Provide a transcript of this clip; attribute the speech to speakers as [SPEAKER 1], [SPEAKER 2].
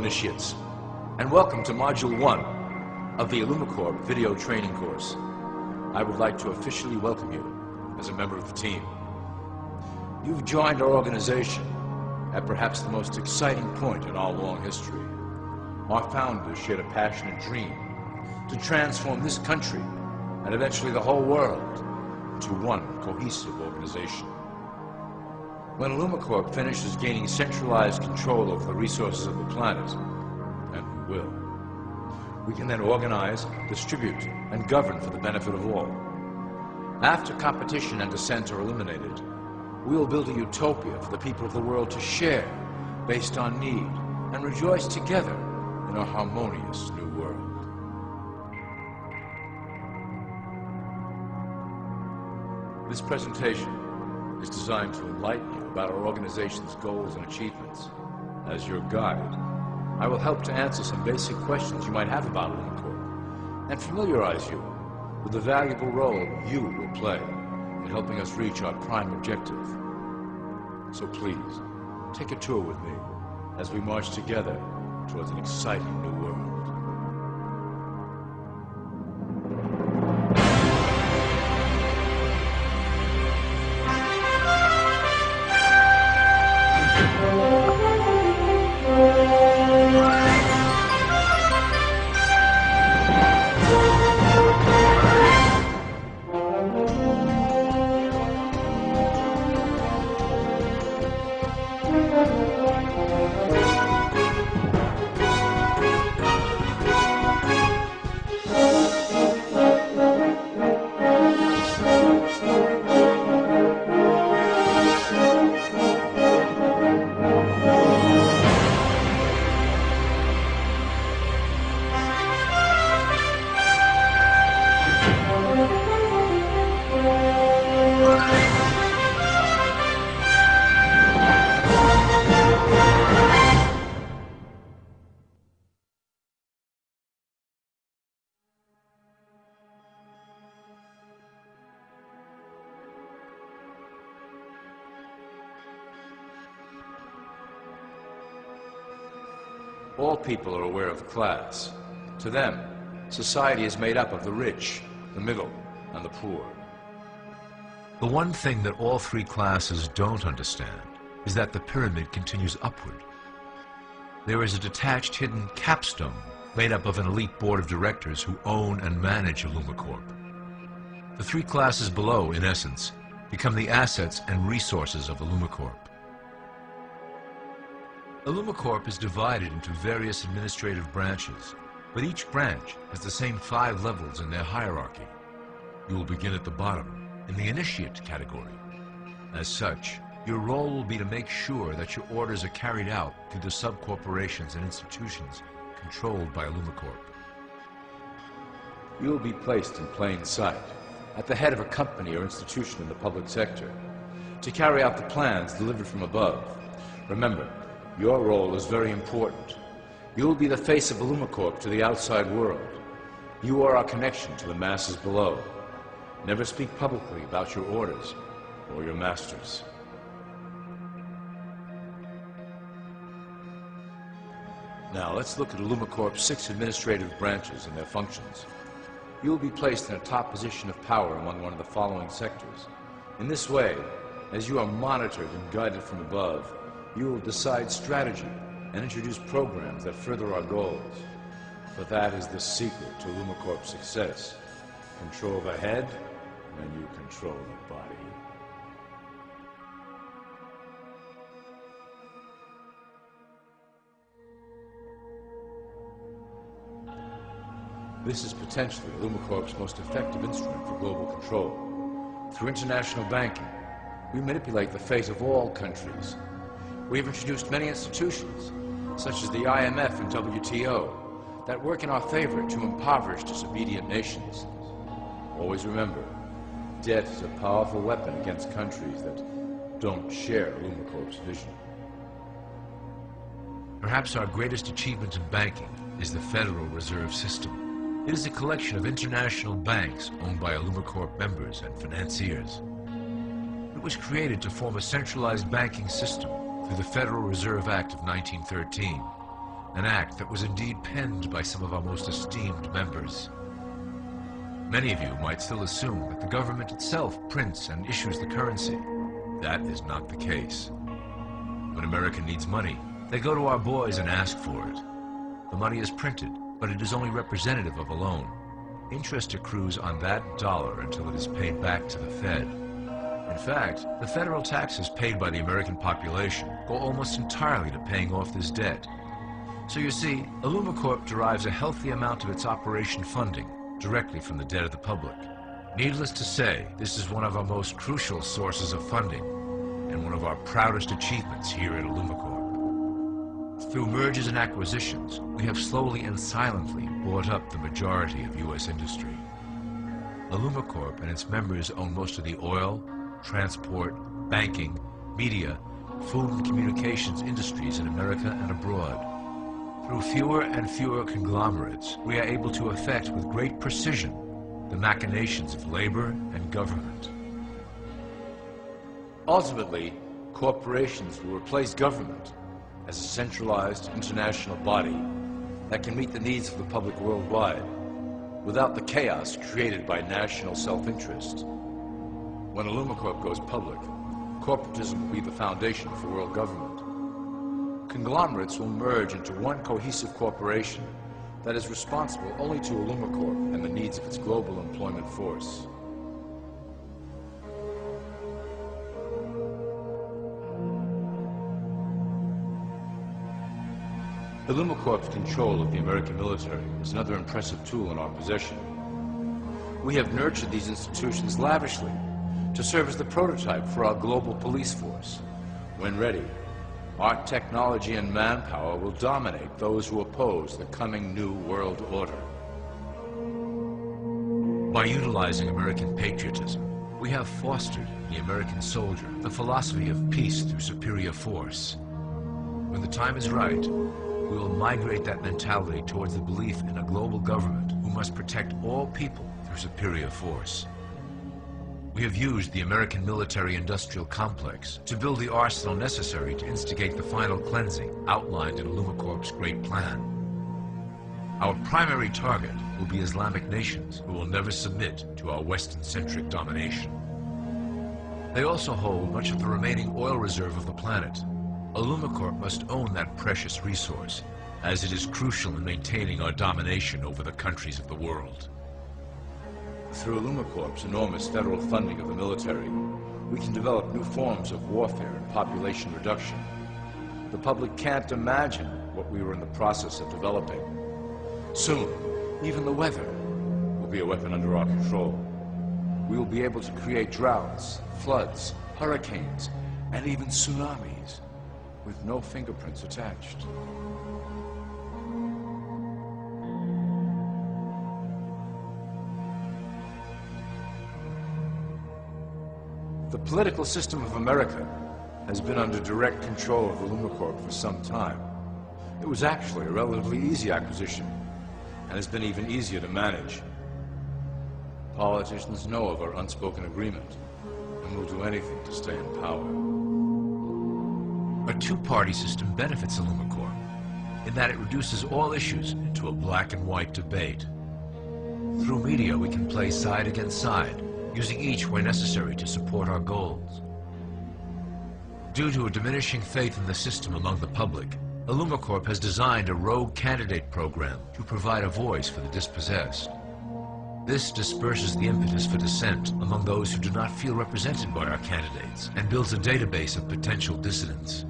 [SPEAKER 1] initiates, and welcome to Module 1 of the ILLUMICORP video training course. I would like to officially welcome you as a member of the team. You've joined our organization at perhaps the most exciting point in our long history. Our founders shared a passionate dream to transform this country and eventually the whole world into one cohesive organization. When ILLUMICORP finishes gaining centralized control over the resources of the planet, and we will, we can then organize, distribute, and govern for the benefit of all. After competition and dissent are eliminated, we will build a utopia for the people of the world to share based on need and rejoice together in a harmonious new world. This presentation is designed to enlighten you about our organization's goals and achievements. As your guide, I will help to answer some basic questions you might have about ILLUMICORP and familiarize you with the valuable role you will play in helping us reach our prime objective. So please, take a tour with me as we march together towards an exciting new world. All people are aware of class. To them, society is made up of the rich, the middle, and the poor.
[SPEAKER 2] The one thing that all three classes don't understand is that the pyramid continues upward. There is a detached hidden capstone made up of an elite board of directors who own and manage ILLUMICORP. The three classes below, in essence, become the assets and resources of ILLUMICORP. ILLUMICORP is divided into various administrative branches, but each branch has the same 5 levels in their hierarchy. You will begin at the bottom, in the initiate category. As such, your role will be to make sure that your orders are carried out through the sub-corporations and institutions controlled by ILLUMICORP.
[SPEAKER 1] You will be placed in plain sight, at the head of a company or institution in the public sector, to carry out the plans delivered from above. Remember, your role is very important. You will be the face of ILLUMICORP to the outside world. You are our connection to the masses below. Never speak publicly about your orders or your masters. Now let's look at ILLUMICORP's 6 administrative branches and their functions. You will be placed in a top position of power among one of the following sectors. In this way, as you are monitored and guided from above, you will decide strategy and introduce programs that further our goals. For that is the secret to ILLUMICORP's success. Control the head, and you control the body. This is potentially ILLUMICORP's most effective instrument for global control. Through international banking, we manipulate the fate of all countries. We have introduced many institutions, such as the IMF and WTO, that work in our favor to impoverish disobedient nations. Always remember, debt is a powerful weapon against countries that don't share ILLUMICORP's vision.
[SPEAKER 2] Perhaps our greatest achievement in banking is the Federal Reserve System. It is a collection of international banks owned by ILLUMICORP members and financiers. It was created to form a centralized banking system through the Federal Reserve Act of 1913 an act that was indeed penned by some of our most esteemed members. Many of you might still assume that the government itself prints and issues the currency. That is not the case. When America needs money, they go to our boys and ask for it. The money is printed, but it is only representative of a loan. Interest accrues on that dollar until it is paid back to the Fed. In fact, the federal taxes paid by the American population go almost entirely to paying off this debt. So you see, ILLUMICORP derives a healthy amount of its operation funding directly from the debt of the public. Needless to say, this is one of our most crucial sources of funding and one of our proudest achievements here at ILLUMICORP. Through mergers and acquisitions, we have slowly and silently bought up the majority of U.S. industry. ILLUMICORP and its members own most of the oil, transport, banking, media, food and communications industries in America and abroad. Through fewer and fewer conglomerates, we are able to effect with great precision the machinations of labor and government.
[SPEAKER 1] Ultimately, corporations will replace government as a centralized international body that can meet the needs of the public worldwide without the chaos created by national self-interest. When ILLUMICORP goes public, corporatism will be the foundation for world government. Conglomerates will merge into one cohesive corporation that is responsible only to ILLUMICORP and the needs of its global employment force. ILLUMICORP's control of the American military is another impressive tool in our possession. We have nurtured these institutions lavishly to serve as the prototype for our global police force. When ready, our technology and manpower will dominate those who oppose the coming new world order.
[SPEAKER 2] By utilizing American patriotism, we have fostered in the American soldier the philosophy of peace through superior force. When the time is right, we will migrate that mentality towards the belief in a global government who must protect all people through superior force. We have used the American military-industrial complex to build the arsenal necessary to instigate the final cleansing outlined in ILLUMICORP's great plan. Our primary target will be Islamic nations who will never submit to our Western-centric domination. They also hold much of the remaining oil reserve of the planet. ILLUMICORP must own that precious resource, as it is crucial in maintaining our domination over the countries of the world.
[SPEAKER 1] Through ILLUMICORP's enormous federal funding of the military, we can develop new forms of warfare and population reduction. The public can't imagine what we were in the process of developing. Soon, even the weather will be a weapon under our control. We will be able to create droughts, floods, hurricanes, and even tsunamis with no fingerprints attached. The political system of America has been under direct control of ILLUMICORP for some time. It was actually a relatively easy acquisition, and has been even easier to manage. Politicians know of our unspoken agreement, and will do anything to stay in power.
[SPEAKER 2] A two-party system benefits ILLUMICORP in that it reduces all issues into a black and white debate. Through media, we can play side against side, using each where necessary to support our goals. Due to a diminishing faith in the system among the public, ILLUMICORP has designed a rogue candidate program to provide a voice for the dispossessed. This disperses the impetus for dissent among those who do not feel represented by our candidates and builds a database of potential dissidents.